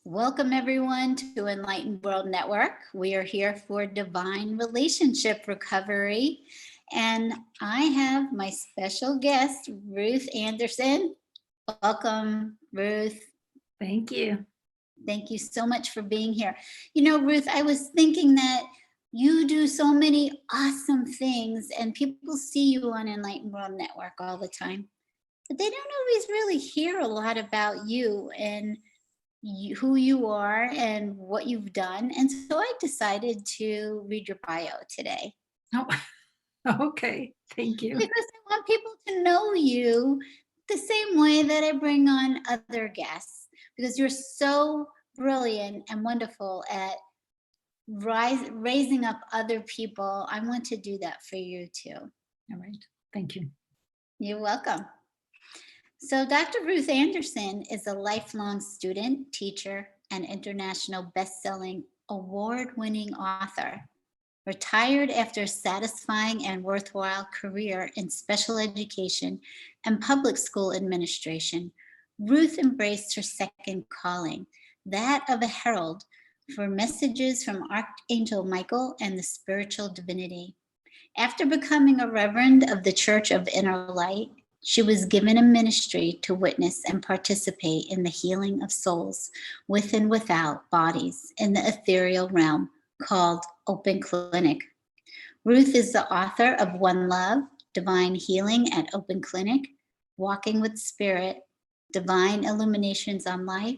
Welcome everyone to Enlightened World Network. We are here for divine relationship recovery. And I have my special guest, Ruth Anderson. Welcome, Ruth. Thank you. Thank you so much for being here. You know, Ruth, I was thinking that you do so many awesome things and people see you on Enlightened World Network all the time, but they don't always really hear a lot about you and who you are and what you've done. And so I decided to read your bio today Oh, okay. Thank you. because I want people to know you the same way that I bring on other guests, because you're so brilliant and wonderful at raising up other people. I want to do that for you too. All right. Thank you. You're welcome. So Dr. Ruth Anderson is a lifelong student, teacher, and international best-selling award-winning author. Retired after a satisfying and worthwhile career in special education and public school administration, Ruth embraced her second calling, that of a herald, for messages from Archangel Michael and the spiritual divinity. After becoming a reverend of the Church of Inner Light, she was given a ministry to witness and participate in the healing of souls with and without bodies in the ethereal realm called Open Clinic. Ruth is the author of One Love, Divine Healing at Open Clinic, Walking with Spirit, Divine Illuminations on Life,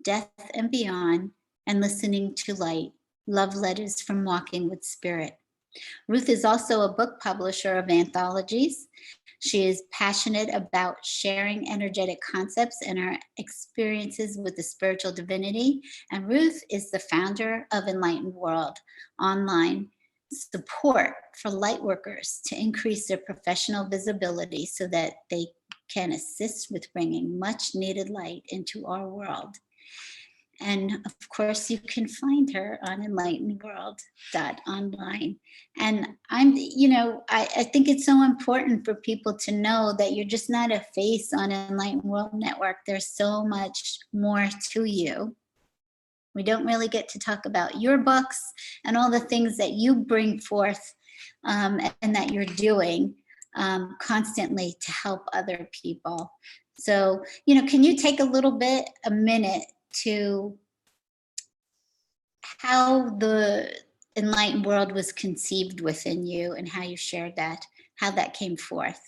Death and Beyond, and Listening to Light, Love Letters from Walking with Spirit. Ruth is also a book publisher of anthologies. She is passionate about sharing energetic concepts and her experiences with the spiritual divinity. And Ruth is the founder of Enlightened World, online support for light workers to increase their professional visibility so that they can assist with bringing much needed light into our world. And of course, you can find her on enlightenedworld.online. And I think it's so important for people to know that you're just not a face on Enlightened World Network. There's so much more to you. We don't really get to talk about your books and all the things that you bring forth and that you're doing constantly to help other people. So, can you take a minute to how the Enlightened World was conceived within you and how you shared that, how that came forth?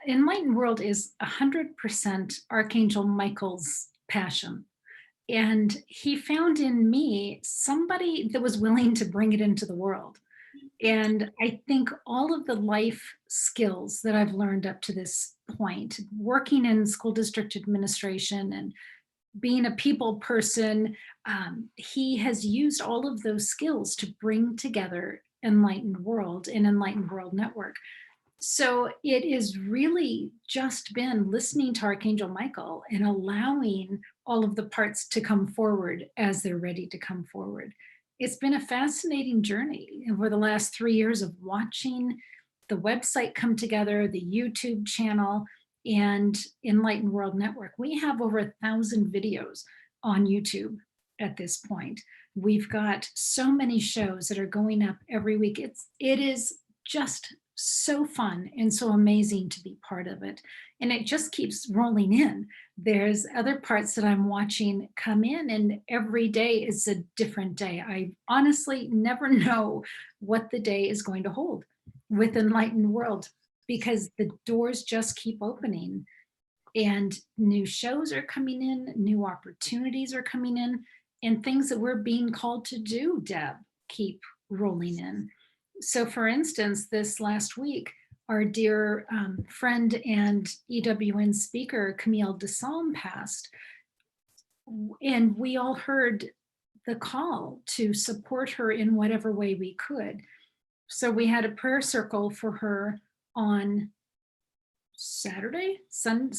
Enlightened World is 100% Archangel Michael's passion. And he found in me somebody that was willing to bring it into the world. And I think all of the life skills that I've learned up to this point, working in school district administration and being a people person, he has used all of those skills to bring together Enlightened World and Enlightened World Network. So it is really just been listening to Archangel Michael and allowing all of the parts to come forward as they're ready to come forward. It's been a fascinating journey over the last 3 years of watching the website come together, the YouTube channel, and Enlightened World Network. We have over 1,000 videos on YouTube at this point. We've got so many shows that are going up every week. It is just so fun and so amazing to be part of it. And it just keeps rolling in. There's other parts that I'm watching come in, and every day is a different day. I honestly never know what the day is going to hold with Enlightened World, because the doors just keep opening and new shows are coming in, new opportunities are coming in, and things that we're being called to do, Deb, keep rolling in. So for instance, this last week, our dear friend and EWN speaker, Camille Desalm, passed. And we all heard the call to support her in whatever way we could. So we had a prayer circle for her on Sunday, and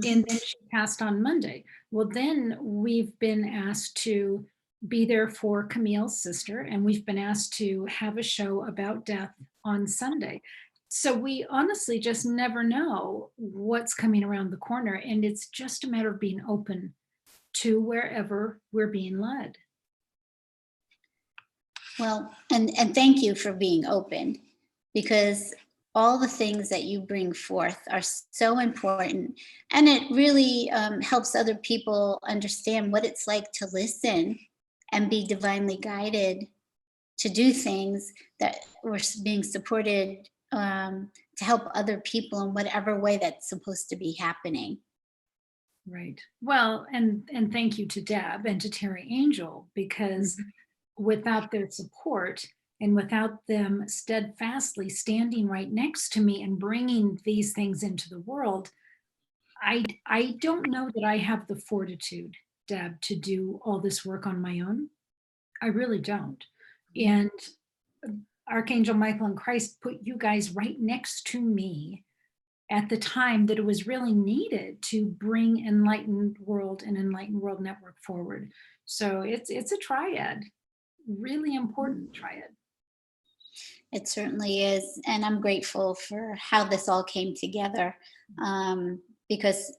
then she passed on Monday. Well, then we've been asked to be there for Camille's sister, and we've been asked to have a show about death on Sunday. So we honestly just never know what's coming around the corner, and it's just a matter of being open to wherever we're being led. Well, and thank you for being open, because all the things that you bring forth are so important, and it really helps other people understand what it's like to listen and be divinely guided to do things that we're being supported to help other people in whatever way that's supposed to be happening. Right. Well, and thank you to Deb and to Terry Angel, because without their support and without them steadfastly standing right next to me and bringing these things into the world, I don't know that I have the fortitude, Deb, to do all this work on my own. I really don't. And Archangel Michael and Christ put you guys right next to me at the time that it was really needed to bring Enlightened World and Enlightened World Network forward. So it's a triad, really important triad. It certainly is. And I'm grateful for how this all came together, because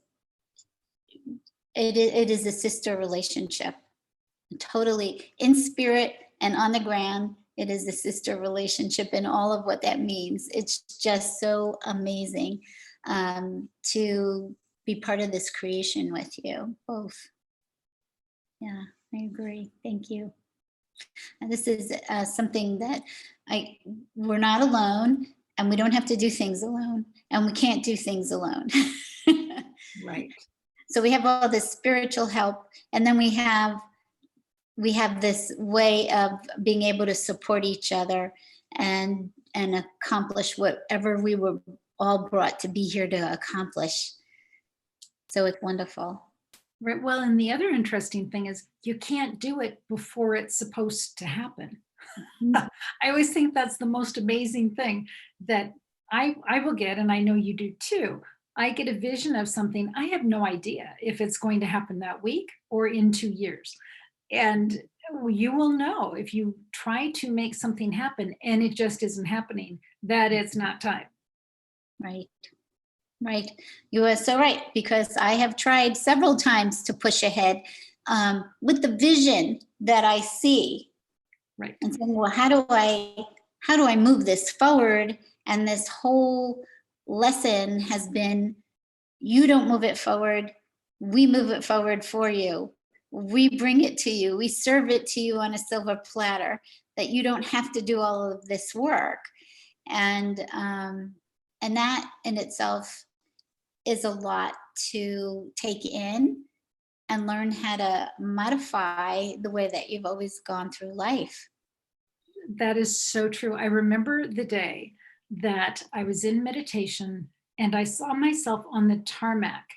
it is a sister relationship. Totally in spirit and on the ground, it is a sister relationship and all of what that means. It's just so amazing to be part of this creation with you both. Yeah, I agree. Thank you. And this is something that we're not alone, and we don't have to do things alone, and we can't do things alone. Right. So we have all this spiritual help, and then we have this way of being able to support each other and accomplish whatever we were all brought to be here to accomplish. So it's wonderful. Right. Well, and the other interesting thing is you can't do it before it's supposed to happen. I always think that's the most amazing thing that I will get, and I know you do too. I get a vision of something. I have no idea if it's going to happen that week or in 2 years. And you will know if you try to make something happen and it just isn't happening, that it's not time. Right. Right. You are so right, because I have tried several times to push ahead with the vision that I see, Right. and saying, well, how do I move this forward? And this whole lesson has been, you don't move it forward, we move it forward for you. We bring it to you. We serve it to you on a silver platter, that you don't have to do all of this work. And that in itself is a lot to take in and learn how to modify the way that you've always gone through life. That is so true. I remember the day that I was in meditation and I saw myself on the tarmac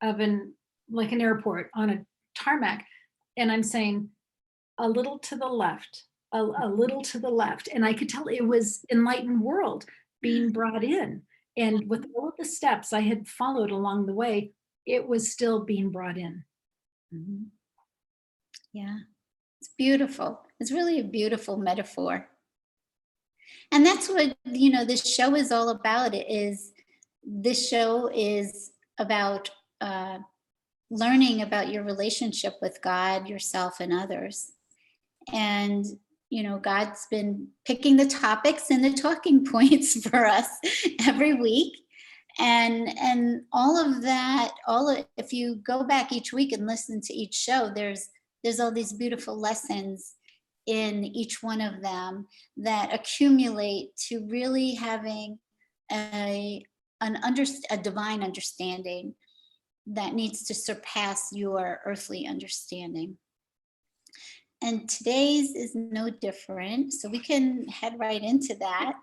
of an airport on a tarmac, and I'm saying a little to the left, a little to the left, and I could tell it was Enlightened World being brought in. And with all of the steps I had followed along the way, it was still being brought in. Mm-hmm. Yeah, it's beautiful. It's really a beautiful metaphor. And that's what, this show is all about. This show is about learning about your relationship with God, yourself, and others. And, God's been picking the topics and the talking points for us every week. And all of that, if you go back each week and listen to each show, there's all these beautiful lessons in each one of them that accumulate to really having a divine understanding that needs to surpass your earthly understanding. And today's is no different, so we can head right into that.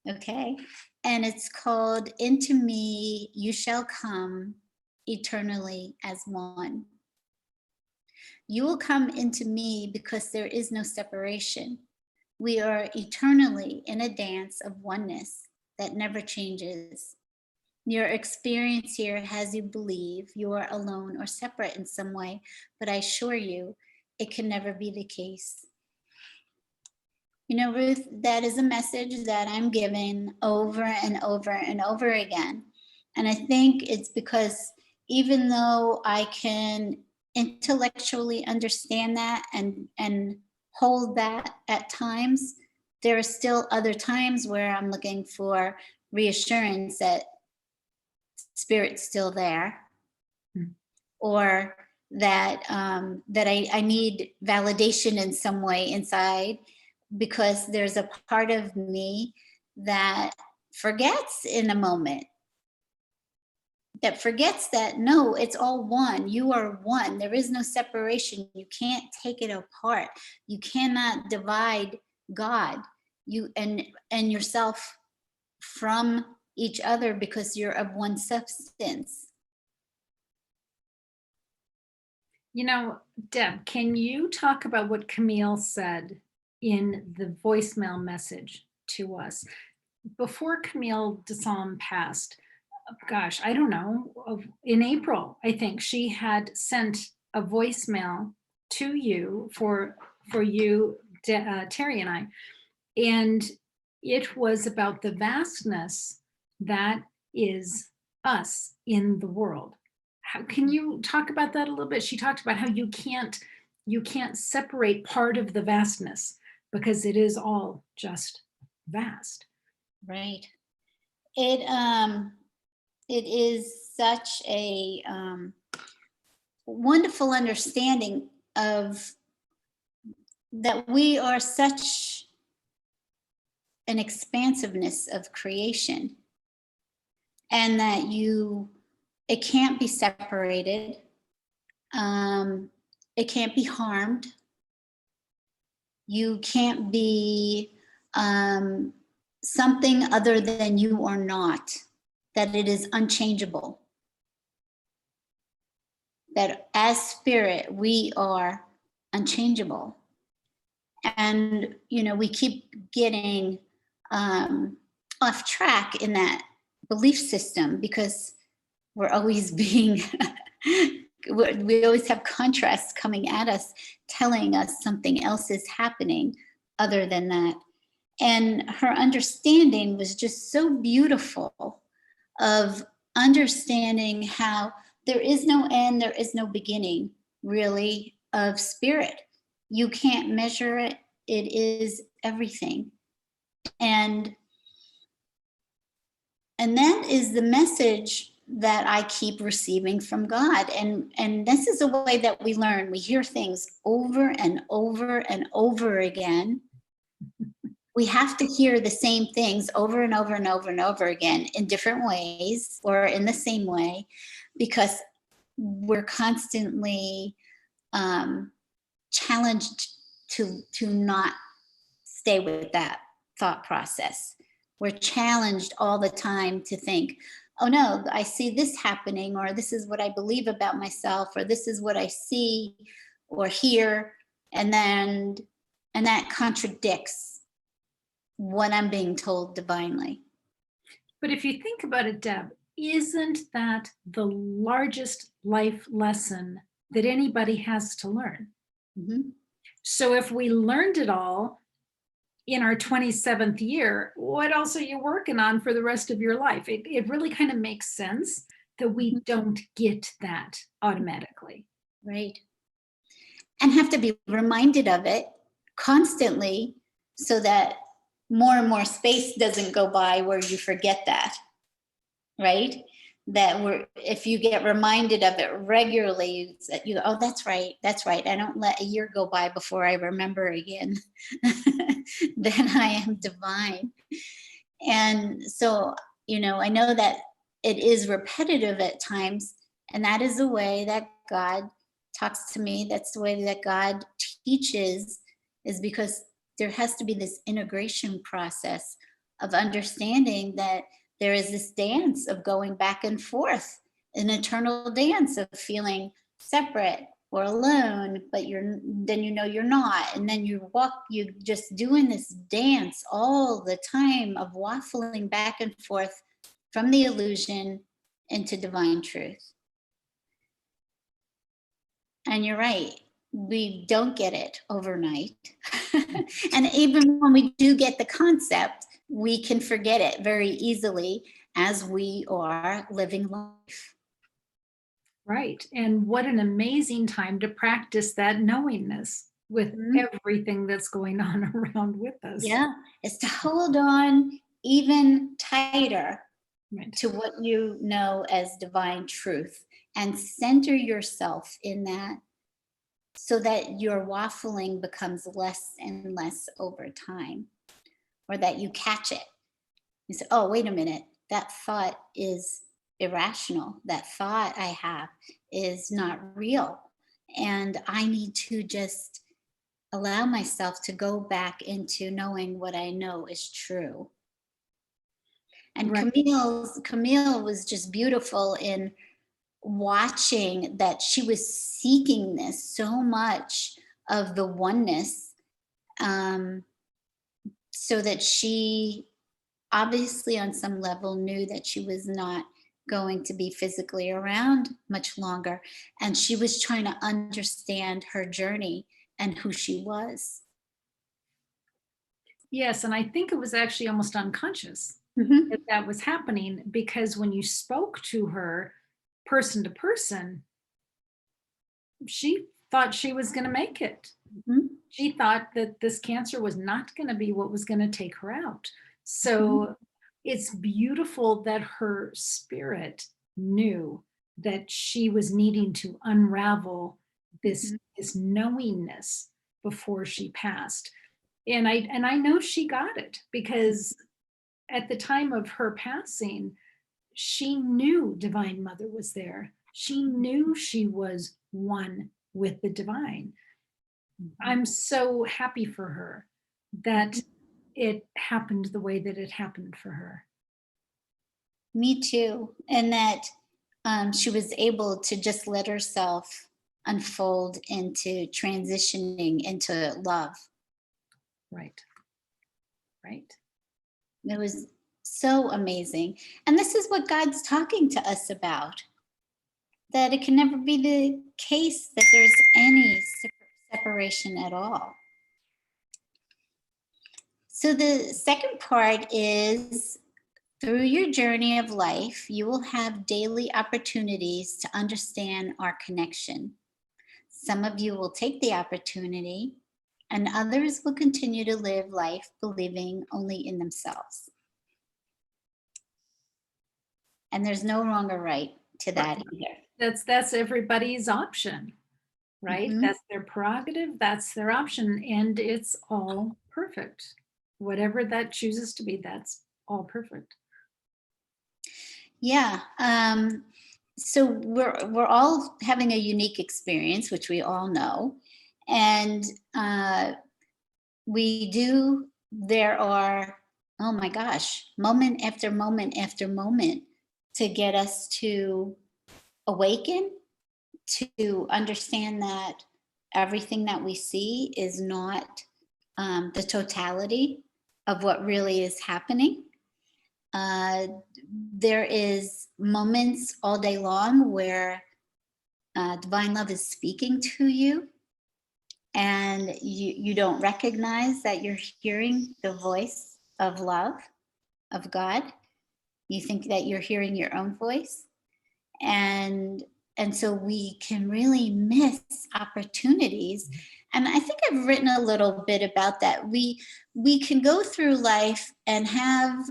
Okay. And it's called Into Me You Shall Come Eternally as One. You will come into me because there is no separation. We are eternally in a dance of oneness that never changes. Your experience here has you believe you are alone or separate in some way, but I assure you, it can never be the case. Ruth, that is a message that I'm giving over and over and over again. And I think it's because even though I can intellectually understand that and hold that at times, there are still other times where I'm looking for reassurance that spirit's still there, Mm. or that that I need validation in some way inside, because there's a part of me that forgets in a moment, that forgets that no, it's all one. You are one. There is no separation. You can't take it apart. You cannot divide God, you and yourself from each other, because you're of one substance. You know, Deb, can you talk about what Camille said in the voicemail message to us? Before Camille Desom passed, gosh, I don't know, in April, I think she had sent a voicemail to you for you, Terry and I, and it was about the vastness that is us in the world. How can you talk about that a little bit? She talked about how you can't separate part of the vastness because it is all just vast. Right. It is such a wonderful understanding of that we are such an expansiveness of creation, and that it can't be separated, it can't be harmed, you can't be something other than you are not, that it is unchangeable, that as spirit we are unchangeable. And we keep getting off track in that belief system, because we're always being we always have contrasts coming at us, telling us something else is happening other than that. And her understanding was just so beautiful, of understanding how there is no end, there is no beginning, really, of spirit. You can't measure it. It is everything. And that is the message that I keep receiving from God. And this is a way that we learn. We hear things over and over and over again. We have to hear the same things over and over and over and over again in different ways or in the same way, because we're constantly challenged to not stay with that thought process. We're challenged all the time to think, oh no, I see this happening, or this is what I believe about myself, or this is what I see or hear, and that contradicts what I'm being told divinely. But if you think about it, Deb, isn't that the largest life lesson that anybody has to learn? Mm-hmm. So if we learned it all in our 27th year, what else are you working on for the rest of your life? It really kind of makes sense that we don't get that automatically. Right. And have to be reminded of it constantly, so that more and more space doesn't go by where you forget that. Right? That if you get reminded of it regularly, you go, oh, that's right. I don't let a year go by before I remember again. Then I am divine. And so, I know that it is repetitive at times, and that is the way that God talks to me. That's the way that God teaches, is because there has to be this integration process of understanding that there is this dance of going back and forth, an eternal dance of feeling separate or alone, but then you're not, and then you're just doing this dance all the time of waffling back and forth from the illusion into divine truth. And you're right, we don't get it overnight. And even when we do get the concept, we can forget it very easily as we are living life. Right. And what an amazing time to practice that knowingness with Mhm. everything that's going on around with us. Yeah, is to hold on even tighter Right. to what you know as divine truth and center yourself in that so that your waffling becomes less and less over time, or that you catch it. You say, oh, wait a minute, that thought is irrational. That thought I have is not real. And I need to just allow myself to go back into knowing what I know is true. And Right. Camille was just beautiful in watching that she was seeking this so much of the oneness, um, so that she obviously on some level knew that she was not going to be physically around much longer, and she was trying to understand her journey and who she was. Yes. And I think it was actually almost unconscious that Mhm. that was happening, because when you spoke to her person to person, she thought she was going to make it. Mhm. She thought that this cancer was not going to be what was going to take her out. Mhm. So it's beautiful that her spirit knew that she was needing to unravel Mhm. this knowingness before she passed. And I know she got it, because at the time of her passing, she knew Divine Mother was there. She knew she was one with the divine. Mhm. I'm so happy for her that Mhm. it happened the way that it happened for her. Me too. And that she was able to just let herself unfold into transitioning into love. Right. Right. It was so amazing. And this is what God's talking to us about, that it can never be the case that there's any separation at all. So the second part is, through your journey of life, you will have daily opportunities to understand our connection. Some of you will take the opportunity, and others will continue to live life believing only in themselves. And there's no wrong or right to Right. that either. That's everybody's option, right? Mhm. That's their prerogative, that's their option, and it's all perfect. Whatever that chooses to be, that's all perfect. Yeah. So we're all having a unique experience, which we all know, and we do. There are, oh my gosh, moment after moment after moment to get us to awaken, to understand that everything that we see is not the totality of what really is happening. Uh, there is moments all day long where divine love is speaking to you, and you don't recognize that you're hearing the voice of love, of God. You think that you're hearing your own voice, and so we can really miss opportunities. And I think I've written a little bit about that. We can go through life and have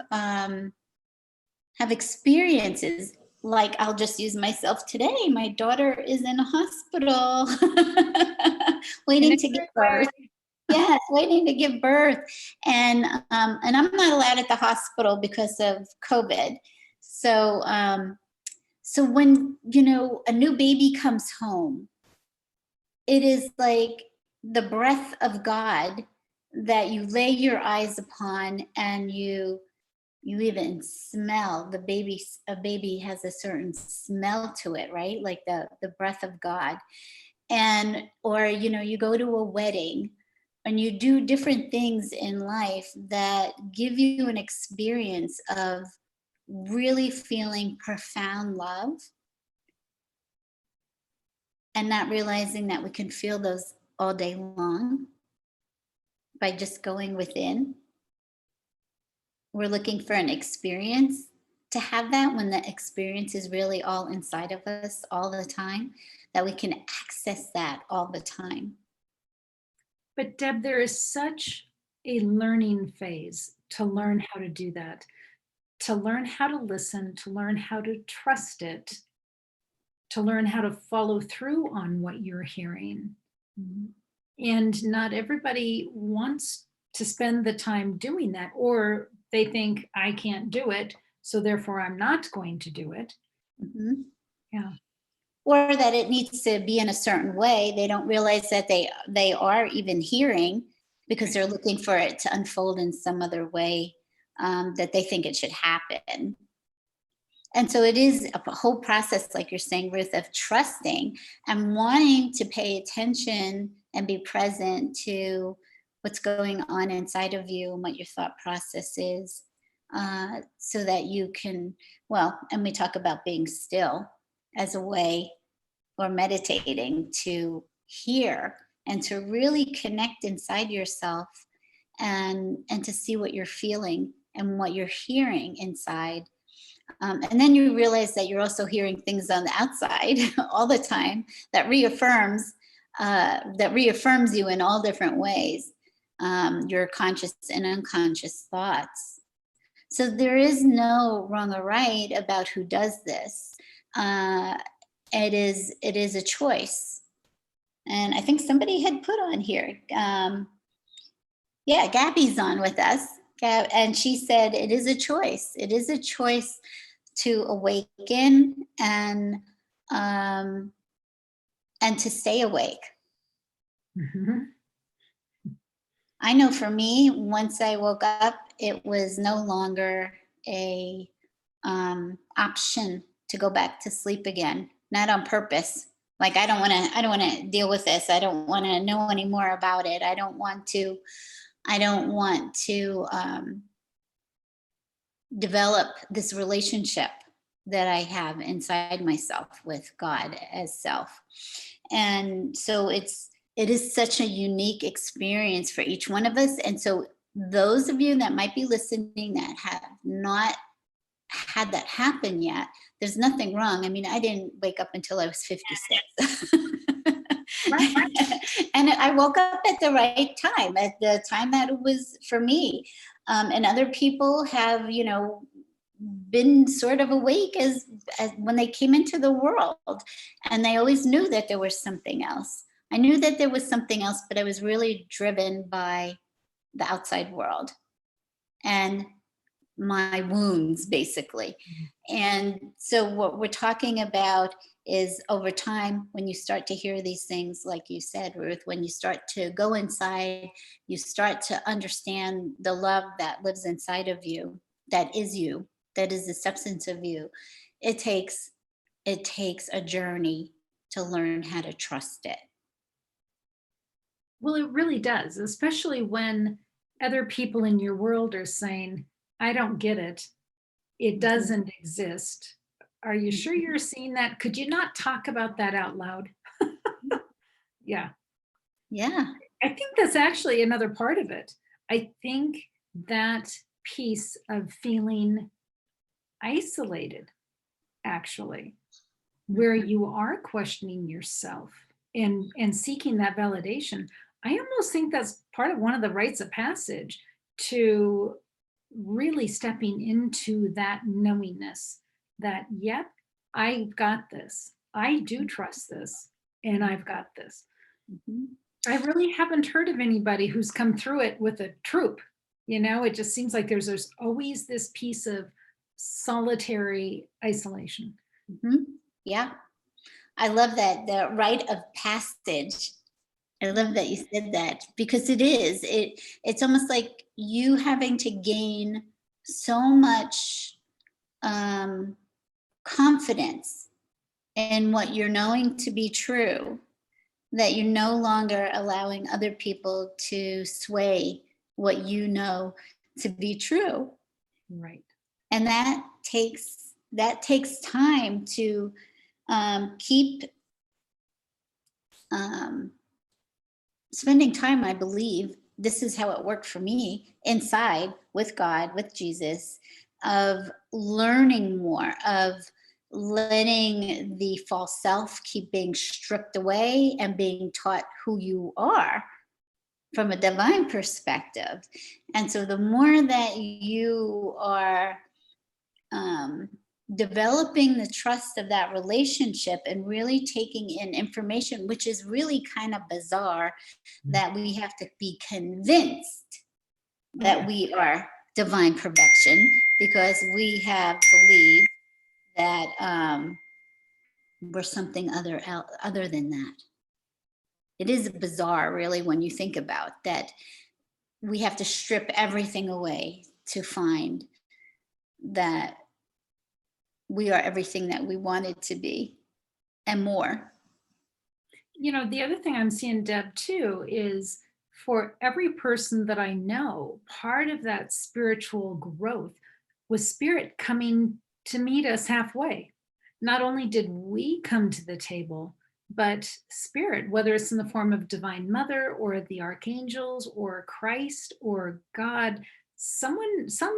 experiences, like I'll just use myself today. My daughter is in a hospital In waiting to give every birth. way. Yes, waiting to give birth. And I'm not allowed at the hospital because of COVID. So so when a new baby comes home, it is like the breath of God that you lay your eyes upon, and you even smell the baby. A baby has a certain smell to it, right? Like the breath of God. And or you go to a wedding, and you do different things in life that give you an experience of really feeling profound love, and not realizing that we can feel those all day long by just going within. We're looking for an experience, to have that when the experience is really all inside of us all the time, that we can access that all the time. But Deb, there is such a learning phase to learn how to do that, to learn how to listen, to learn how to trust it, to learn how to follow through on what you're hearing. Mhm. And not everybody wants to spend the time doing that, or they think, I can't do it, so therefore I'm not going to do it. Mhm. Yeah. Or that it needs to be in a certain way. They don't realize that they are even hearing, because they're looking for it to unfold in some other way, that they think it should happen. And so it is a whole process, like you're saying, Ruth, of trusting and wanting to pay attention and be present to what's going on inside of you and what your thought process is, so that you can, well, and we talk about being still as a way, or meditating, to hear and to really connect inside yourself, and to see what you're feeling and what you're hearing inside, and then you realize that you're also hearing things on the outside all the time, that reaffirms you in all different ways, your conscious and unconscious thoughts. So there is no wrong or right about who does this. Uh, it is a choice. And I think somebody had put on here. Yeah, Gabby's on with us. And she said it is a choice. It is a choice to awaken, um, and to stay awake. Mhm. I know for me, once I woke up, it was no longer a option to go back to sleep again. Not on purpose. Like, I don't want to. I don't want to deal with this. I don't want to know any more about it. I don't want to. I don't want to develop this relationship that I have inside myself with God as self. And so it is such a unique experience for each one of us. And so those of you that might be listening that have not had that happen yet, there's nothing wrong. I mean, I didn't wake up until I was 56. Right. And I woke up at the right time, at the time that it was for me. And other people have, been sort of awake as when they came into the world, and they always knew that there was something else. I knew that there was something else, but I was really driven by the outside world and my wounds, basically. And so what we're talking about is, over time, when you start to hear these things, like you said, Ruth, when you start to go inside, you start to understand the love that lives inside of you, that is you, that is the substance of you. It takes a journey to learn how to trust it. Well, it really does, especially when other people in your world are saying, I don't get it. It Mhm. doesn't exist. Are you sure you're seeing that? Could you not talk about that out loud? Yeah. Yeah. I think that's actually another part of it. I think that piece of feeling isolated, actually, where Mhm. you are questioning yourself and seeking that validation. I almost think that's part of one of the rites of passage to really stepping into that knowingness that, yep, I've got this. I do trust this, and I've got this. Mhm. I really haven't heard of anybody who's come through it with a troop. It just seems like there's always this piece of solitary isolation. Mhm. Yeah. I love that, the rite of passage. I love that you said that, because it's almost like you having to gain so much um, confidence in what you're knowing to be true, that you're no longer allowing other people to sway what you know to be true. Right. And that takes time to keep um, spending time. I believe this is how it worked for me, inside with God, with Jesus, of learning more, of letting the false self keep being stripped away and being taught who you are from a divine perspective. And so the more that you are developing the trust of that relationship and really taking in information, which is really kind of bizarre that we have to be convinced that we are divine perfection, because we have believed that we're something other than that. It is bizarre, really, when you think about that. We have to strip everything away to find that we are everything that we wanted to be and more. The other thing I'm seeing, Deb, too, is for every person that I know, part of that spiritual growth was spirit coming to meet us halfway. Not only did we come to the table, but spirit, whether it's in the form of Divine Mother or the archangels or Christ or God, some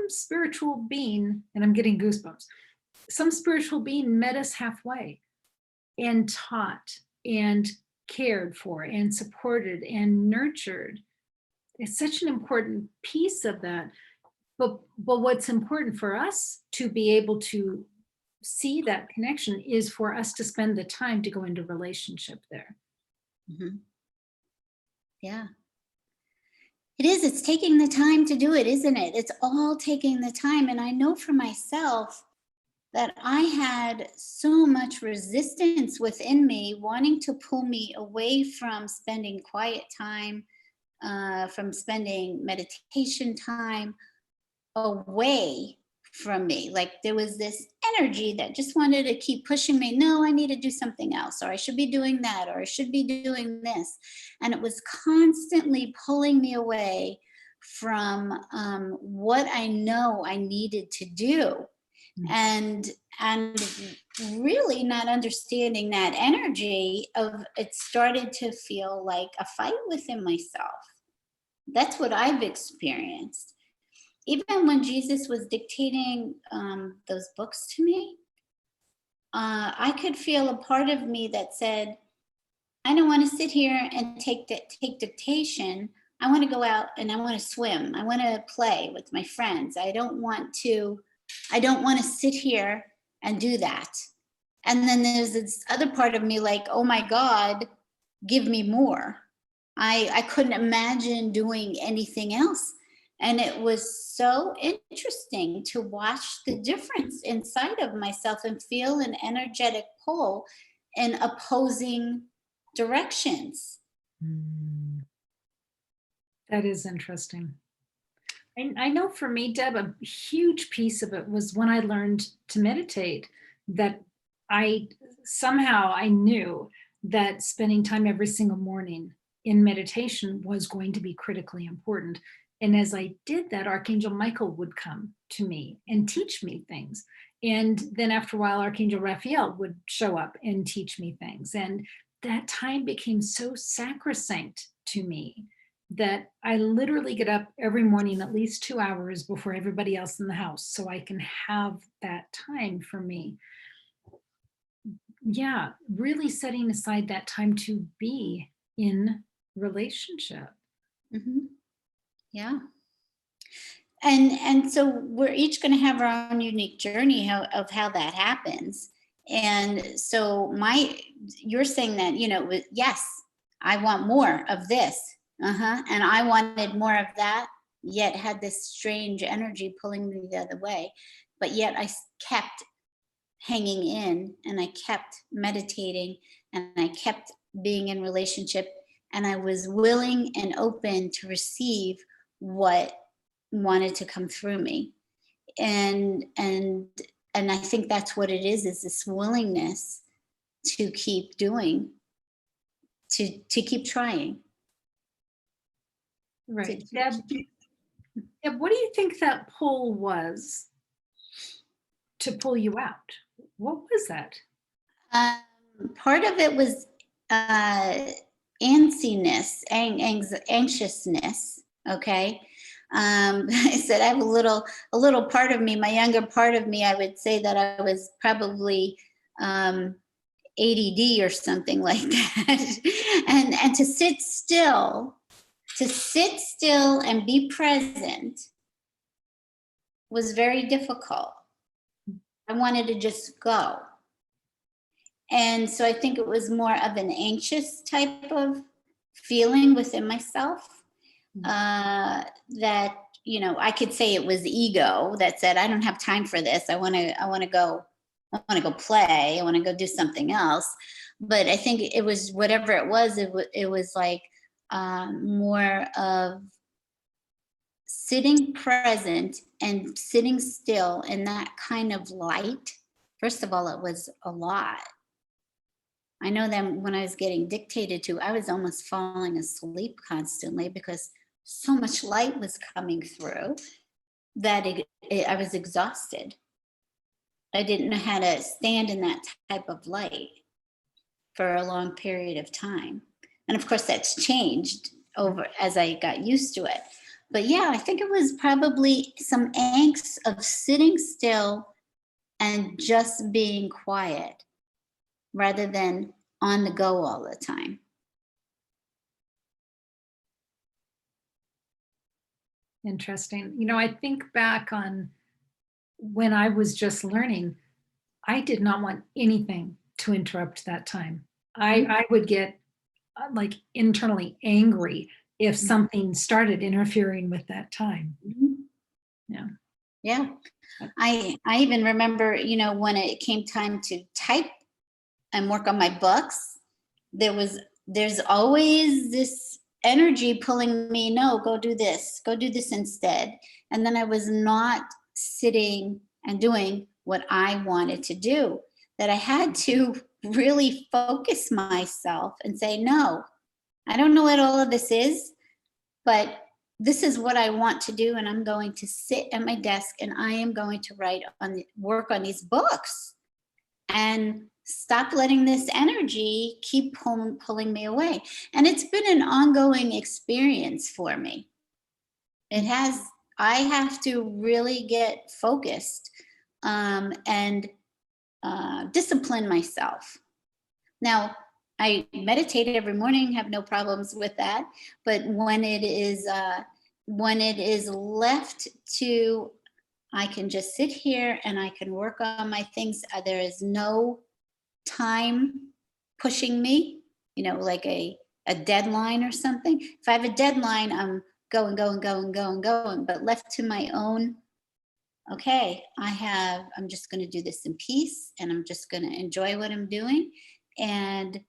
spiritual being, and I'm getting goosebumps, some spiritual being met us halfway and taught and cared for and supported and nurtured. It's such an important piece of that. But what's important for us to be able to see that connection is for us to spend the time to go into relationship there. Mm-hmm. Yeah. It is. It's taking the time to do it, isn't it? It's all taking the time. And I know for myself that I had so much resistance within me wanting to pull me away from spending quiet time, from spending meditation time, away from me. Like there was this energy that just wanted to keep pushing me. No, I need to do something else, or I should be doing that, or I should be doing this. And it was constantly pulling me away from what I know I needed to do. And really not understanding that energy of it started to feel like a fight within myself. That's what I've experienced. Even when Jesus was dictating those books to me, I could feel a part of me that said, I don't want to sit here and take dictation. I want to go out and I want to swim. I want to play with my friends. I don't want to sit here and do that. And then there's this other part of me like, oh my God, give me more. I couldn't imagine doing anything else. And it was so interesting to watch the difference inside of myself and feel an energetic pull in opposing directions. That is interesting. And I know for me, Deb, a huge piece of it was when I learned to meditate, that I knew that spending time every single morning in meditation was going to be critically important. And as I did that, Archangel Michael would come to me and teach me things. And then after a while, Archangel Raphael would show up and teach me things. And that time became so sacrosanct to me that I literally get up every morning at least 2 hours before everybody else in the house so I can have that time for me. Yeah, really setting aside that time to be in relationship. Mm-hmm. Yeah. And so we're each going to have our own unique journey of how that happens. And so you're saying that, yes, I want more of this. And I wanted more of that, yet had this strange energy pulling me the other way. But yet I kept hanging in, and I kept meditating, and I kept being in relationship, and I was willing and open to receive what wanted to come through me. And I think that's what it is this willingness to keep doing, to keep trying. Right. Deb, what do you think that pull was to pull you out? What was that? Part of it was antsiness, anxiousness. Okay. I said I have a little part of me, my younger part of me. I would say that I was probably ADD or something like that, and to sit still, and be present was very difficult. I wanted to just go. And so I think it was more of an anxious type of feeling within myself, that, you know, I could say it was ego that said, I don't have time for this. I want to go play. I want to go do something else. But I think it was whatever it was. It was like more of sitting present and sitting still in that kind of light. First of all, it was a lot. I know that when I was getting dictated to, I was almost falling asleep constantly because so much light was coming through that I was exhausted. I didn't know how to stand in that type of light for a long period of time. And of course, that's changed over as I got used to it. But yeah, I think it was probably some angst of sitting still and just being quiet rather than on the go all the time. Interesting. You know, I think back on when I was just learning, I did not want anything to interrupt that time. I would get like internally angry if something started interfering with that time. Yeah. Yeah. I even remember, you know, when it came time to type and work on my books, there's always this energy pulling me, no, go do this instead. And then I was not sitting and doing what I wanted to do, that I had to really focus myself and say, no, I don't know what all of this is, but this is what I want to do. And I'm going to sit at my desk and I am going to work on these books and stop letting this energy keep pulling me away. And it's been an ongoing experience for me. It has. I have to really get focused and discipline myself. Now, I meditate every morning, have no problems with that. But when it is left to, I can just sit here and I can work on my things. There is no time pushing me, you know, like a deadline or something. If I have a deadline, I'm going. But left to my own, okay, I'm just going to do this in peace and I'm just going to enjoy what I'm doing. And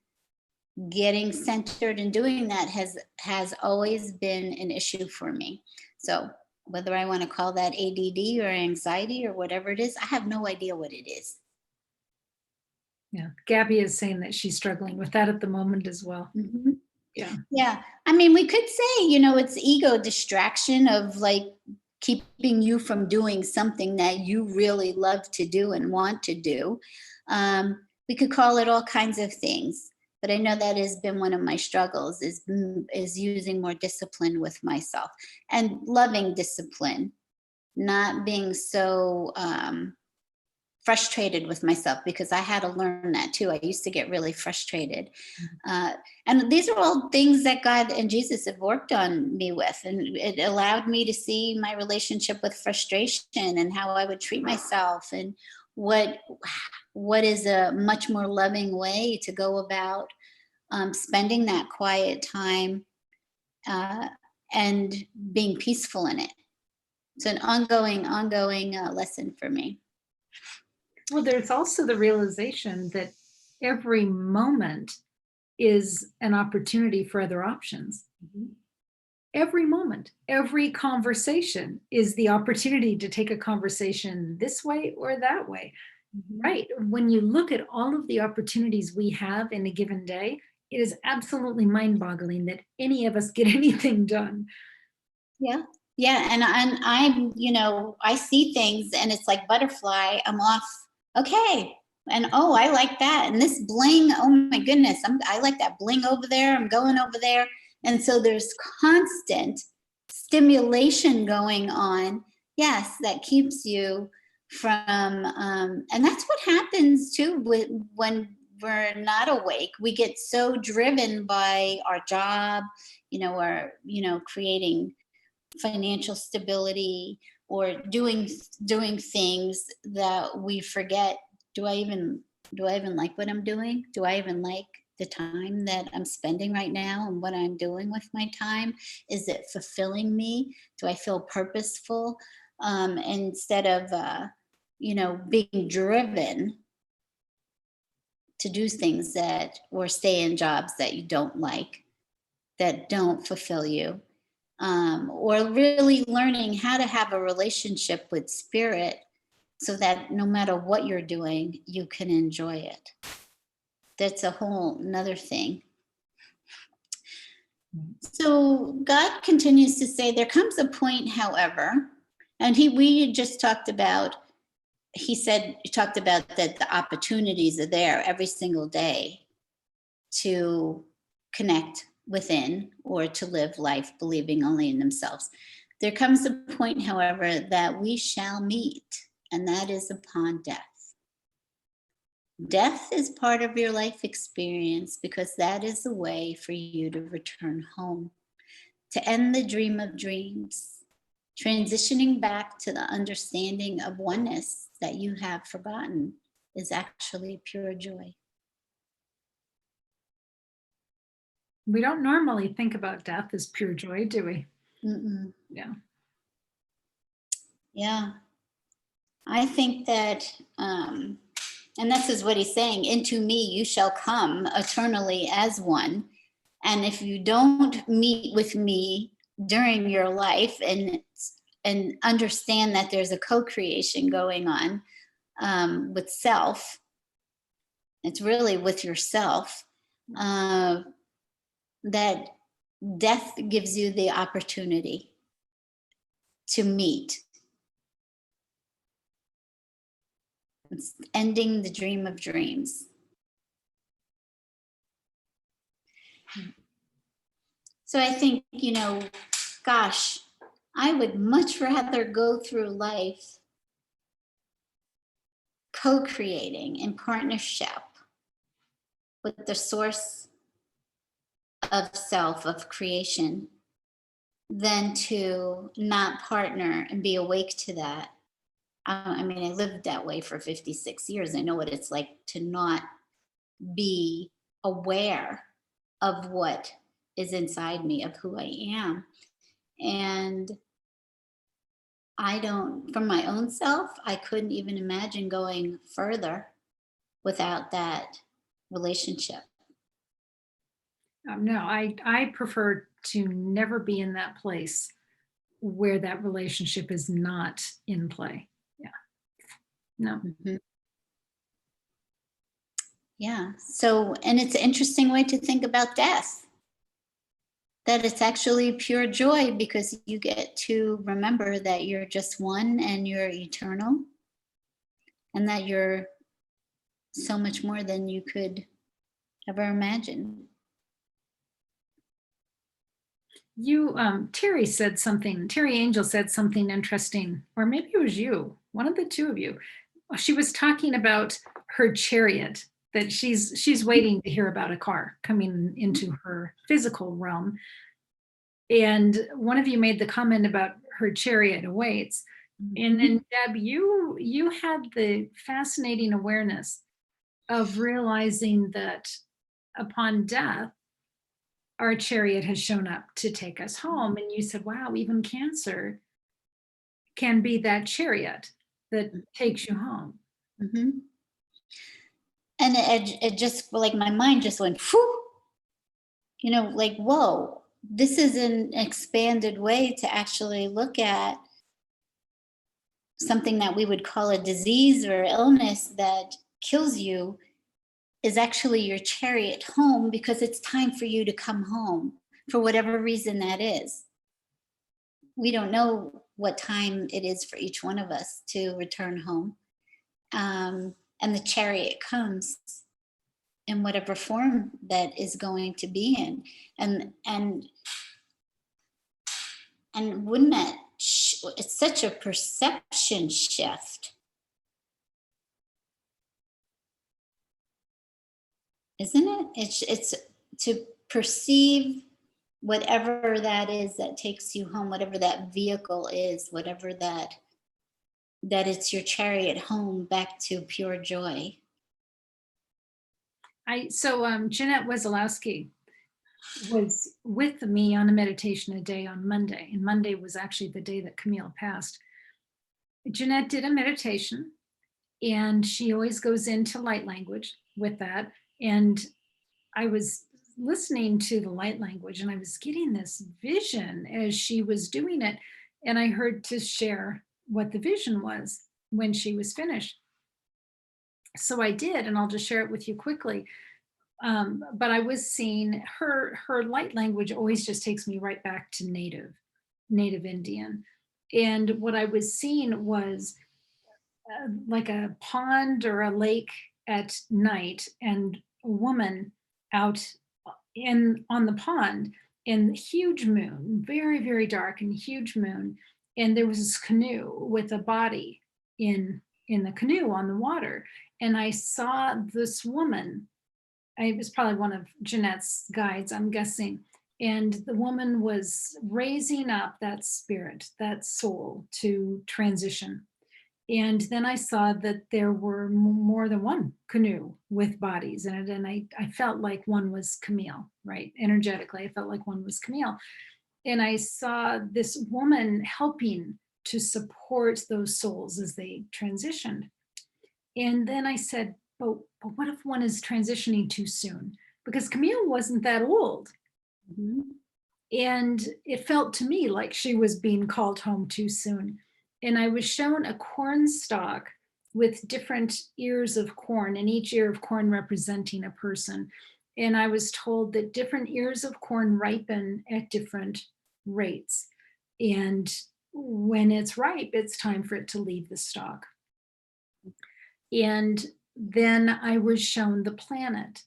getting centered and doing that has always been an issue for me. So whether I want to call that ADD or anxiety or whatever it is, I have no idea what it is. Yeah. Gabby is saying that she's struggling with that at the moment as well. Mm-hmm. Yeah. Yeah. I mean, we could say, you know, it's ego distraction of like keeping you from doing something that you really love to do and want to do. We could call it all kinds of things, but I know that has been one of my struggles is using more discipline with myself and loving discipline, not being so frustrated with myself, because I had to learn that too. I used to get really frustrated. And these are all things that God and Jesus have worked on me with. And it allowed me to see my relationship with frustration and how I would treat myself and what is a much more loving way to go about spending that quiet time and being peaceful in it. It's an ongoing lesson for me. Well, there's also the realization that every moment is an opportunity for other options. Mm-hmm. Every moment, every conversation is the opportunity to take a conversation this way or that way. Mm-hmm. Right? When you look at all of the opportunities we have in a given day, it is absolutely mind-boggling that any of us get anything done. Yeah. Yeah. And I'm, you know, I see things and it's like butterfly, I'm off. Okay. And oh, I like that. And this bling, oh my goodness, I like that bling over there. I'm going over there. And so there's constant stimulation going on, yes, that keeps you from, and that's what happens too when we're not awake. We get so driven by our job, or, creating financial stability, or doing things that we forget. Do I even like what I'm doing? Do I even like the time that I'm spending right now and what I'm doing with my time? Is it fulfilling me? Do I feel purposeful? Instead of being driven to do things that, or stay in jobs that you don't like, that don't fulfill you, or really learning how to have a relationship with spirit so that no matter what you're doing, you can enjoy it. That's a whole nother thing. So God continues to say, there comes a point, however, and we just talked about, he talked about that the opportunities are there every single day to connect within, or to live life believing only in themselves. There comes a point, however, that we shall meet, and that is upon death. Death is part of your life experience because that is the way for you to return home, to end the dream of dreams, transitioning back to the understanding of oneness that you have forgotten is actually pure joy. We don't normally think about death as pure joy, do we? Mm-mm. Yeah. Yeah. I think that, and this is what he's saying, into me you shall come eternally as one. And if you don't meet with me during your life and understand that there's a co-creation going on, with self, it's really with yourself, that death gives you the opportunity to meet. It's ending the dream of dreams. So I think, gosh, I would much rather go through life co-creating in partnership with the source of self, of creation, than to not partner and be awake to that. I lived that way for 56 years. I know what it's like to not be aware of what is inside me, of who I am. And from my own self, I couldn't even imagine going further without that relationship. No, I prefer to never be in that place where that relationship is not in play. Yeah. No. Mm-hmm. Yeah. So, and it's an interesting way to think about death, that it's actually pure joy because you get to remember that you're just one and you're eternal, and that you're so much more than you could ever imagine. Terry Angel said something interesting, or maybe it was you, one of the two of you. She was talking about her chariot, that she's waiting to hear about a car coming into her physical realm. And one of you made the comment about her chariot awaits. And then Deb, you had the fascinating awareness of realizing that upon death, our chariot has shown up to take us home. And you said, wow, even cancer can be that chariot that takes you home. Mm-hmm. And it just, like, my mind just went, whew, like, whoa, this is an expanded way to actually look at something that we would call a disease or illness that kills you is actually your chariot home, because it's time for you to come home for whatever reason that is. We don't know what time it is for each one of us to return home. And the chariot comes in whatever form that is going to be in. And And wouldn't that, it's such a perception shift, isn't it? It's to perceive whatever that is that takes you home, whatever that vehicle is, whatever that it's your chariot home back to pure joy. Jeanette Wesolowski was with me on a meditation a day on Monday, and Monday was actually the day that Camille passed. Jeanette did a meditation, and she always goes into light language with that. And I was listening to the light language, and I was getting this vision as she was doing it. And I heard to share what the vision was when she was finished. So I did, and I'll just share it with you quickly. But I was seeing her light language always just takes me right back to native Indian. And what I was seeing was like a pond or a lake at night, and a woman out on the pond, and huge moon, very, very dark and huge moon. And there was this canoe with a body in the canoe on the water. And I saw this woman. It was probably one of Jeanette's guides, I'm guessing. And the woman was raising up that spirit, that soul, to transition. And then I saw that there were more than one canoe with bodies in it. And I felt like one was Camille, right? Energetically, I felt like one was Camille. And I saw this woman helping to support those souls as they transitioned. And then I said, but what if one is transitioning too soon? Because Camille wasn't that old. Mm-hmm. And it felt to me like she was being called home too soon. And I was shown a corn stalk with different ears of corn, and each ear of corn representing a person. And I was told that different ears of corn ripen at different rates. And when it's ripe, it's time for it to leave the stalk. And then I was shown the planet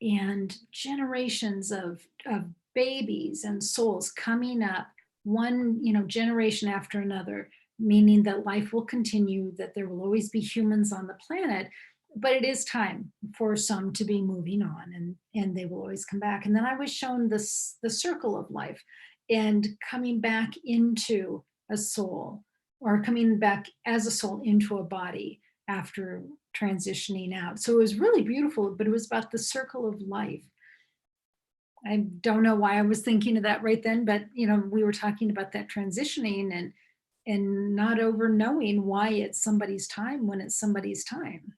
and generations of babies and souls coming up, one generation after another, meaning that life will continue, that there will always be humans on the planet, but it is time for some to be moving on, and they will always come back. And then I was shown the circle of life, and coming back into a soul, or coming back as a soul into a body after transitioning out. So it was really beautiful, but it was about the circle of life. I don't know why I was thinking of that right then, but we were talking about that transitioning and not over knowing why it's somebody's time when it's somebody's time.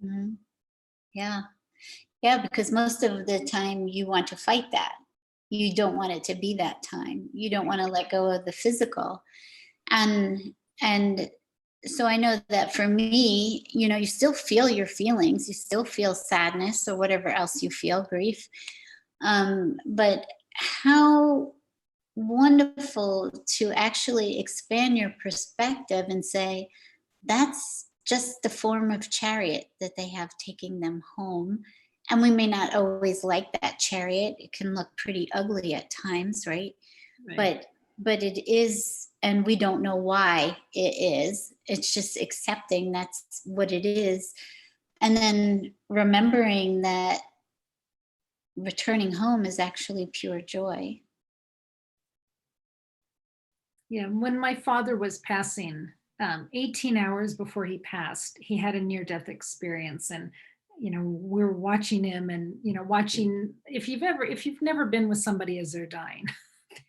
Mm-hmm. Yeah. Yeah, because most of the time you want to fight that. You don't want it to be that time. You don't want to let go of the physical. And so I know that for me, you still feel your feelings, you still feel sadness or whatever else you feel, grief. But how wonderful to actually expand your perspective and say, that's just the form of chariot that they have taking them home. And we may not always like that chariot. It can look pretty ugly at times, right? But it is, and we don't know why it is. It's just accepting that's what it is. And then remembering that returning home is actually pure joy. Yeah, when my father was passing, 18 hours before he passed, he had a near-death experience. And we're watching him, and watching, if you've never been with somebody as they're dying,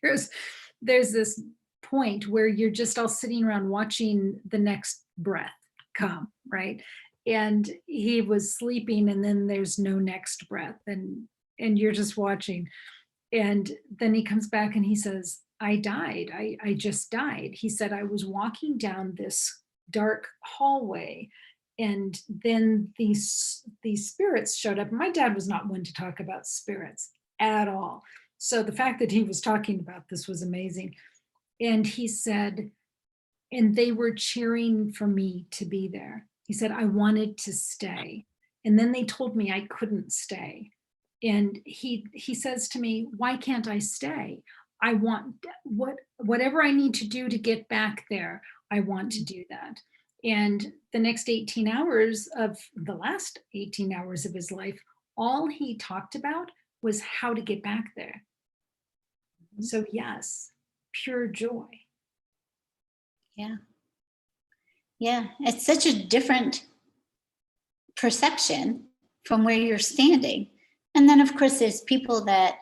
there's this point where you're just all sitting around watching the next breath come, right? And he was sleeping, and then there's no next breath, and you're just watching. And then he comes back and he says, I died. I just died. He said, I was walking down this dark hallway, and then these spirits showed up. My dad was not one to talk about spirits at all. So the fact that he was talking about this was amazing. And he said, and they were cheering for me to be there. He said, I wanted to stay. And then they told me I couldn't stay. And he says to me, why can't I stay? I want whatever I need to do to get back there, I want to do that. And the next 18 hours of the last 18 hours of his life, all he talked about was how to get back there. So yes, pure joy. Yeah. Yeah. It's such a different perception from where you're standing. And then, of course, there's people that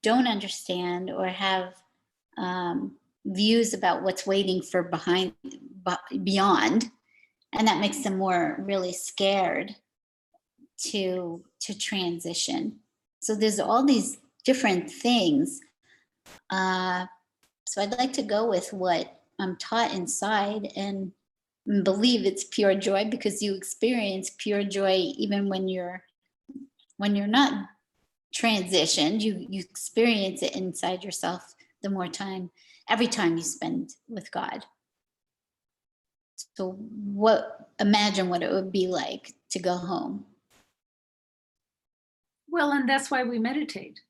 don't understand or have views about what's waiting for beyond, and that makes them more really scared to transition. So there's all these different things. So I'd like to go with what I'm taught inside and believe it's pure joy, because you experience pure joy even when you're not transitioned. You experience it inside yourself every time you spend with God. So imagine what it would be like to go home. Well, and that's why we meditate,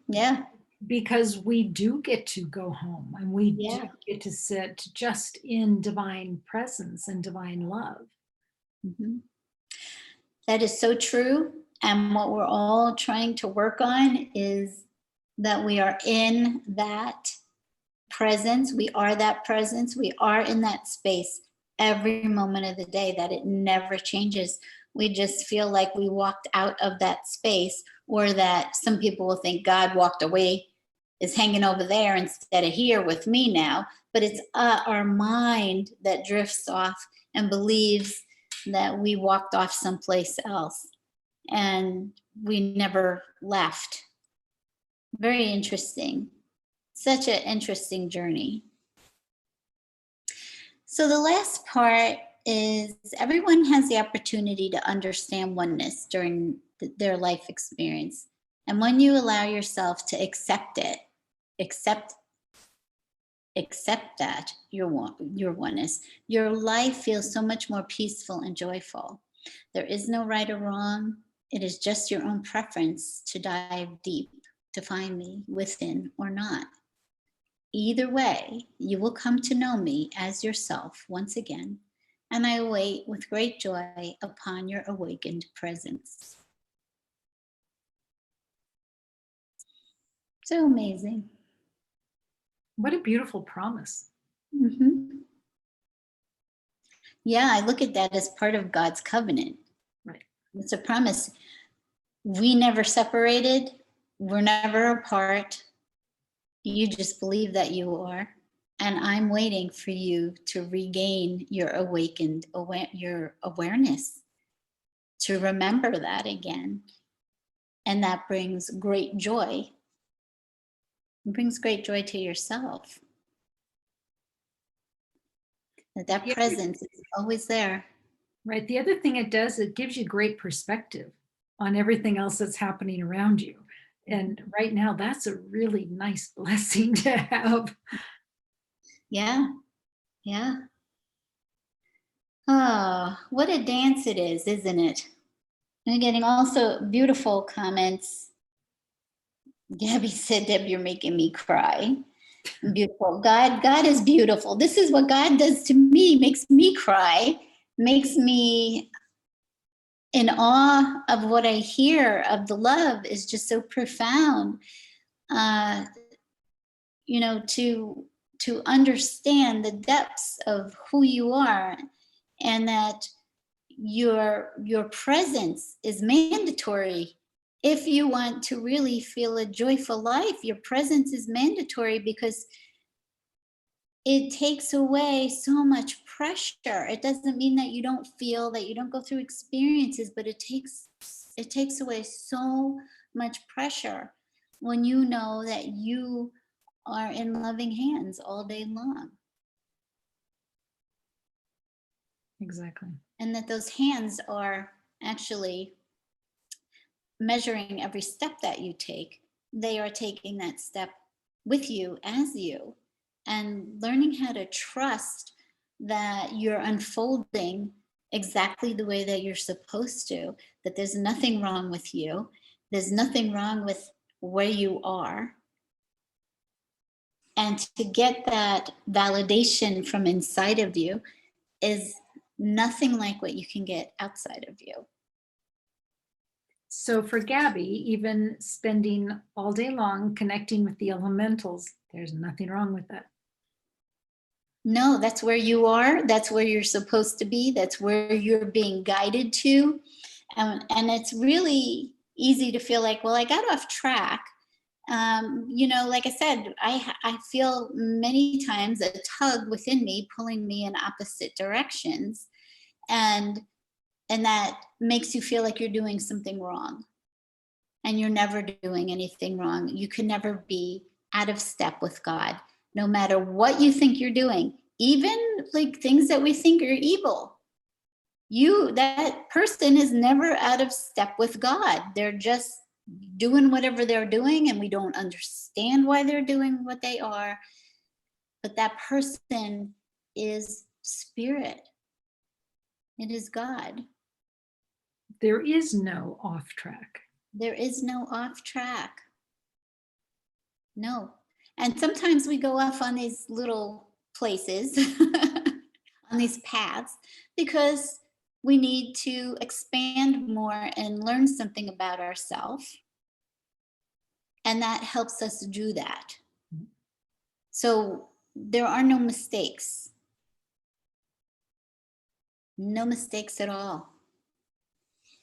Yeah. because we do get to go home and we do Yeah. get to sit just in divine presence and divine love. Mhm. That is so true. And what we're all trying to work on is that we are in that presence. We are that presence. We are in that space every moment of the day, that it never changes. We just feel like we walked out of that space, or that some people will think God walked away, is hanging over there instead of here with me now. But it's our mind that drifts off and believes that we walked off someplace else, and we never left. Very interesting. Such an interesting journey. So the last part is, everyone has the opportunity to understand oneness during their life experience. And when you allow yourself to accept it, accept that your oneness, your life feels so much more peaceful and joyful. There is no right or wrong. It is just your own preference to dive deep, to find me within or not. Either way, you will come to know me as yourself once again, and I wait with great joy upon your awakened presence. So amazing. What a beautiful promise. hmm Yeah, I look at that as part of God's covenant. Right. It's a promise. We never separated, we're never apart. You just believe that you are. And I'm waiting for you to regain your your awareness, to remember that again. And that brings great joy. It brings great joy to yourself. That Yeah. presence is always there. Right. The other thing it does, it gives you great perspective on everything else that's happening around you. And right now, that's a really nice blessing to have. Yeah, yeah. Oh, what a dance it is, isn't it? I'm getting also beautiful comments. Debbie said, Deb, you're making me cry. Beautiful. God is beautiful. This is what God does to me, makes me cry, makes me in awe of what I hear of the love is just so profound. Uh, to understand the depths of who you are, and that your presence is mandatory. If you want to really feel a joyful life, your presence is mandatory, because it takes away so much pressure. It doesn't mean that you don't feel, that you don't go through experiences, but it takes away so much pressure when you know that you are in loving hands all day long, Exactly. and that those hands are actually measuring every step that you take. They are taking that step with you, as you, and learning how to trust that you're unfolding exactly the way that you're supposed to, that there's nothing wrong with you, there's nothing wrong with where you are, And to get that validation from inside of you is nothing like what you can get outside of you. So for Gabby, even spending all day long connecting with the elementals, there's nothing wrong with that. No, that's where you are. That's where you're supposed to be. That's where you're being guided to. And it's really easy to feel like, well, I got off track. Like I said, I feel many times a tug within me pulling me in opposite directions. And that makes you feel like you're doing something wrong. And you're never doing anything wrong. You can never be out of step with God, no matter what you think you're doing, even like things that we think are evil. That person is never out of step with God. They're just doing whatever they're doing, and we don't understand why they're doing what they are. But that person is spirit. It is God. There is no off track. There is no off track. No. And sometimes we go off on these little places, on these paths, because we need to expand more and learn something about ourselves. And that helps us do that. So there are no mistakes. No mistakes at all.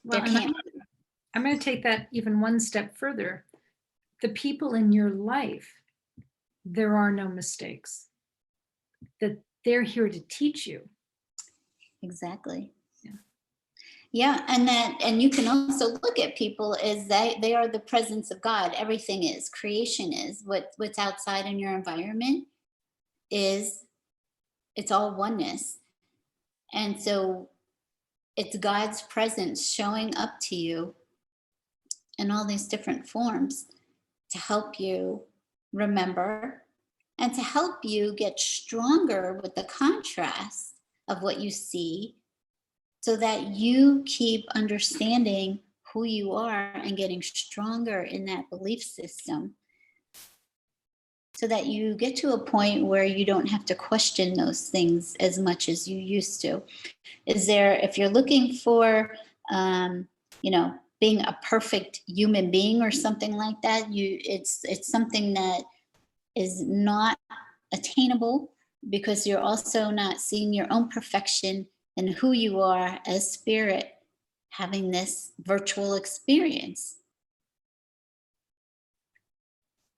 Well, There can't. I'm going to take that even one step further. The people in your life, there are no mistakes. That they're here to teach you. Exactly. Yeah. Yeah, and you can also look at people as they are the presence of God. Everything is. Creation is. What's outside in your environment is, it's all oneness. And so it's God's presence showing up to you in all these different forms to help you remember and to help you get stronger with the contrast of what you see, so that you keep understanding who you are and getting stronger in that belief system, so that you get to a point where you don't have to question those things as much as you used to. If you're looking for, being a perfect human being or something like that, it's something that is not attainable, because you're also not seeing your own perfection and who you are as spirit having this virtual experience.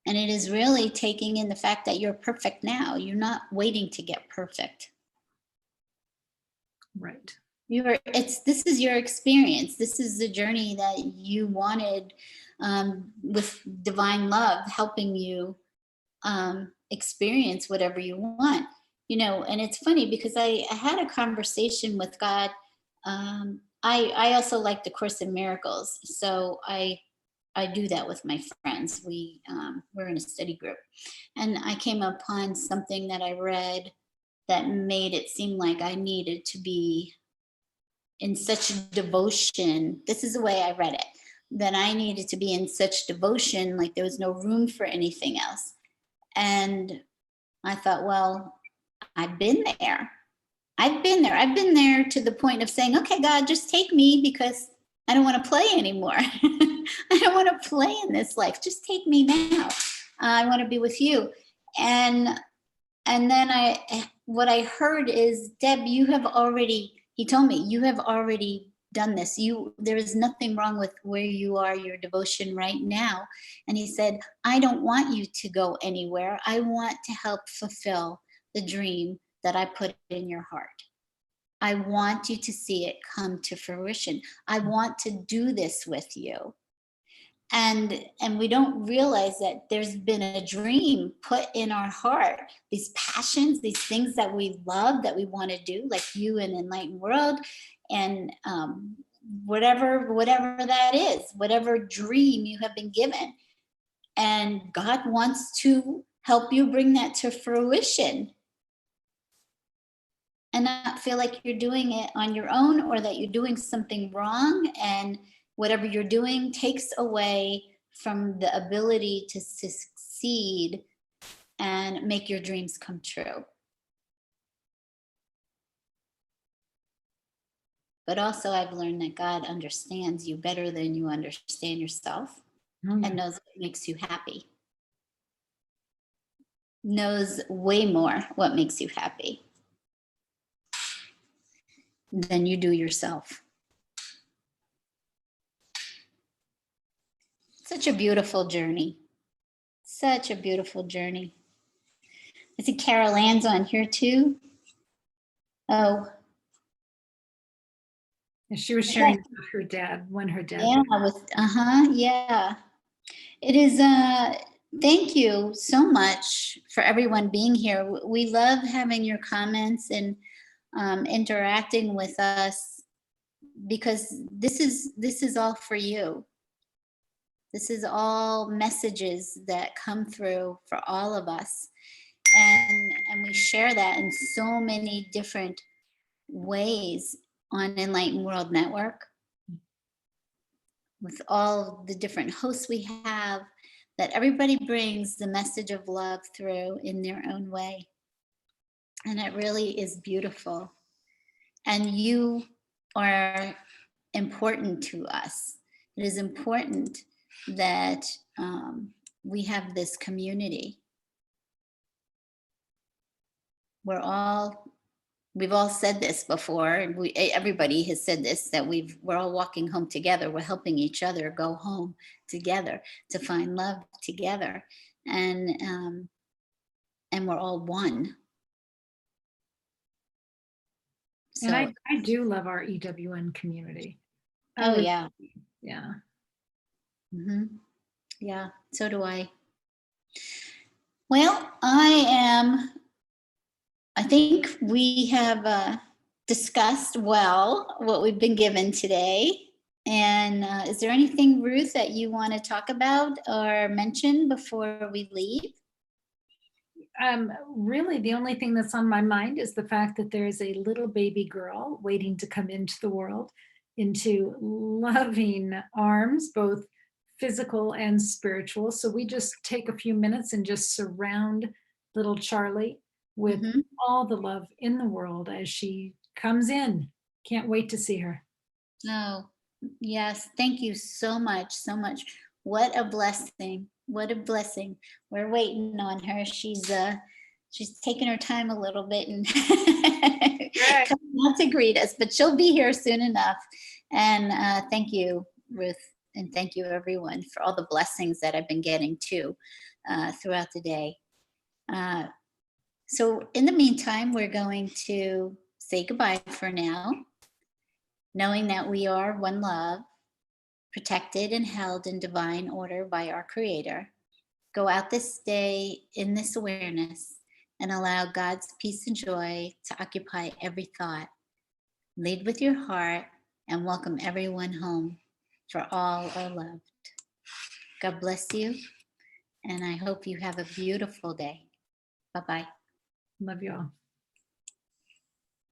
And it is really taking in the fact that you're perfect now. You're not waiting to get perfect. Right. This is your experience. This is the journey that you wanted, with divine love helping you experience whatever you want. And it's funny because I had a conversation with God. I also like the Course in Miracles, so I do that with my friends. We're in a study group, and I came upon something that I read that made it seem like I needed to be in such devotion. This is the way I read it, that I needed to be in such devotion, like there was no room for anything else. And I thought, well, I've been there. I've been there. I've been there to the point of saying, okay, God, just take me, because I don't want to play anymore. I don't want to play in this life. Just take me now. I want to be with you. And then what I heard is, Deb, he told me, you have already done this. There is nothing wrong with where you are, your devotion right now. And he said, I don't want you to go anywhere. I want to help fulfill the dream that I put in your heart. I want you to see it come to fruition. I want to do this with you. And we don't realize that there's been a dream put in our heart, these passions, these things that we love, that we want to do, like you in Enlightened World, and whatever that is, whatever dream you have been given. And God wants to help you bring that to fruition, and not feel like you're doing it on your own, or that you're doing something wrong, and whatever you're doing takes away from the ability to succeed and make your dreams come true. But also, I've learned that God understands you better than you understand yourself Oh, yeah. and knows what makes you happy. Knows way more what makes you happy than you do yourself. Such a beautiful journey. Such a beautiful journey. I see Carol Ann's on here too. Oh, And she was sharing about her dad when her dad. yeah, yeah. It is thank you so much for everyone being here. We love having your comments and interacting with us, because this is all for you. This is all messages that come through for all of us, and we share that in so many different ways on Enlightened World Network, with all the different hosts we have, that everybody brings the message of love through in their own way. And it really is beautiful. And you are important to us. It is important that we have this community. We've all said this before, and everybody has said this, that we're all walking home together. We're helping each other go home together, to find love together, and we're all one. So, And I do love our EWN community. oh yeah, Yeah. mm-hmm. Yeah. So do I. Well, I think we have discussed well what we've been given today. And is there anything, Ruth, that you want to talk about or mention before we leave? Really, the only thing that's on my mind is the fact that there is a little baby girl waiting to come into the world, into loving arms, both physical and spiritual. So we just take a few minutes and just surround little Charlie with Mm-hmm. all the love in the world as she comes in. Can't wait to see her. Oh, yes. Thank you so much. So much. What a blessing. What a blessing. We're waiting on her. She's taking her time a little bit and Right. coming out to greet us, but she'll be here soon enough. And thank you, Ruth, and thank you everyone for all the blessings that I've been getting too throughout the day. So in the meantime, we're going to say goodbye for now, knowing that we are one love, protected and held in divine order by our Creator. Go out this day in this awareness and allow God's peace and joy to occupy every thought. Lead with your heart and welcome everyone home, for all are loved. God bless you, and I hope you have a beautiful day. Bye-bye. Love you all.